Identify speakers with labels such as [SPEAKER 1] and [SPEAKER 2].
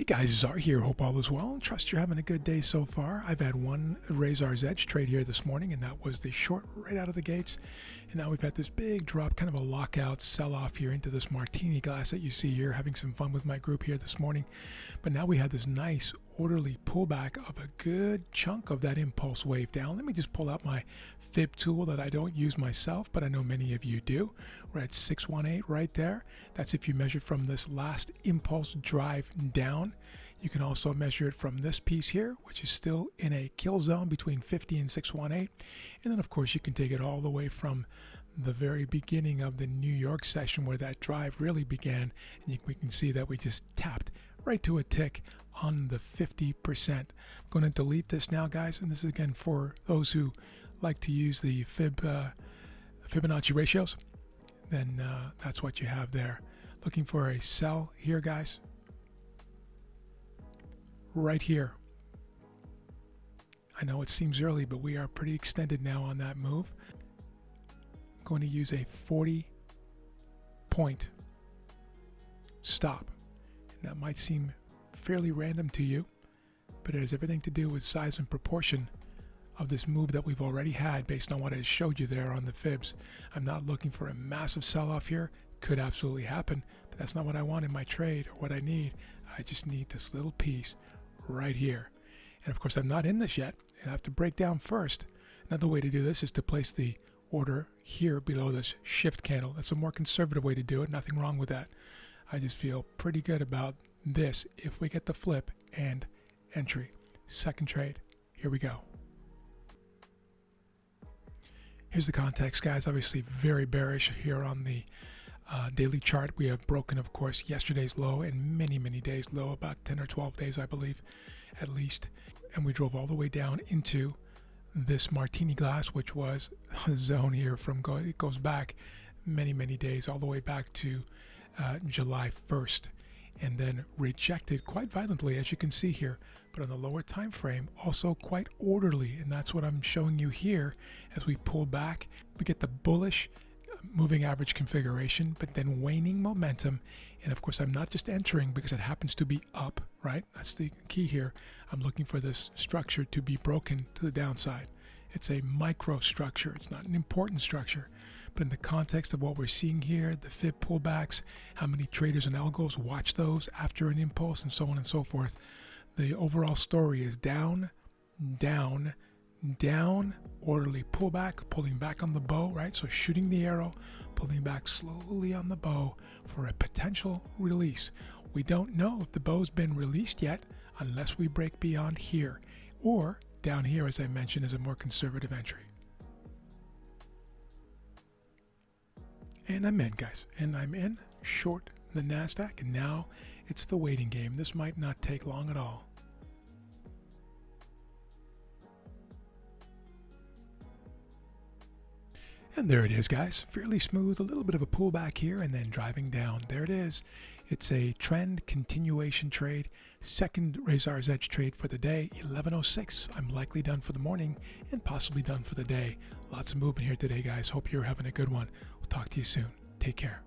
[SPEAKER 1] Guys, Czar here. Hope all is well. Trust you're having a good day so far. I've had one Razor's Edge trade here this morning, and that was the short right out of the gates. And now we've had this big drop, kind of a lockout sell-off here into this martini glass that you see here. Having some fun with my group here this morning. But now we had this nice orderly pullback of a good chunk of that impulse wave down. Let me just pull out my fib tool that I don't use myself, but I know many of you do. We're at 618 right there. That's if you measure from this last impulse drive down. You can also measure it from this piece here, which is still in a kill zone between 50 and 618. And then of course you can take it all the way from the very beginning of the New York session where that drive really began, and we can see that we just tapped right to a tick on the 50%. I'm going to delete this now, guys, and this is again for those who like to use the Fibonacci ratios. Then that's what you have there. Looking for a sell here, guys, right here. I know it seems early, but we are pretty extended now on that move. I'm going to use a 40-point stop. And that might seem fairly random to you, but it has everything to do with size and proportion of this move that we've already had based on what I showed you there on the fibs. I'm not looking for a massive sell-off here. Could absolutely happen, but that's not what I want in my trade or what I need. I just need this little piece right here. And of course I'm not in this yet, and I have to break down first. Another way to do this is to place the order here below this shift candle. That's a more conservative way to do it. Nothing wrong with that. I just feel pretty good about this if we get the flip and entry. Second trade. Here we go. Here's the context, guys. Obviously very bearish here on the daily chart. We have broken, of course, yesterday's low and many days low, about 10 or 12 days, I believe, at least. And we drove all the way down into this martini glass, which was a zone here from, it goes back many days, all the way back to July 1st, and then rejected quite violently, as you can see here, but on the lower time frame also quite orderly. And that's what I'm showing you here. As we pull back, we get the bullish moving average configuration, but then waning momentum. And of course I'm not just entering because it happens to be up, right? That's the key here. I'm looking for this structure to be broken to the downside. It's a micro structure. It's not an important structure. But in the context of what we're seeing here, the fib pullbacks, how many traders and algos watch those after an impulse, and so on and so forth, the overall story is down, down, down, orderly pullback, pulling back on the bow, right? So shooting the arrow, pulling back slowly on the bow for a potential release. We don't know if the bow's been released yet unless we break beyond here, or down here, as I mentioned, is a more conservative entry. And I'm in, guys, and I'm in short the NASDAQ, and now it's the waiting game. This might not take long at all. And there it is, guys. Fairly smooth, a little bit of a pullback here, and then driving down. There it is. It's a trend continuation trade. Second Razor's Edge trade for the day, 11:06. I'm likely done for the morning and possibly done for the day. Lots of movement here today, guys. Hope you're having a good one. We'll talk to you soon. Take care.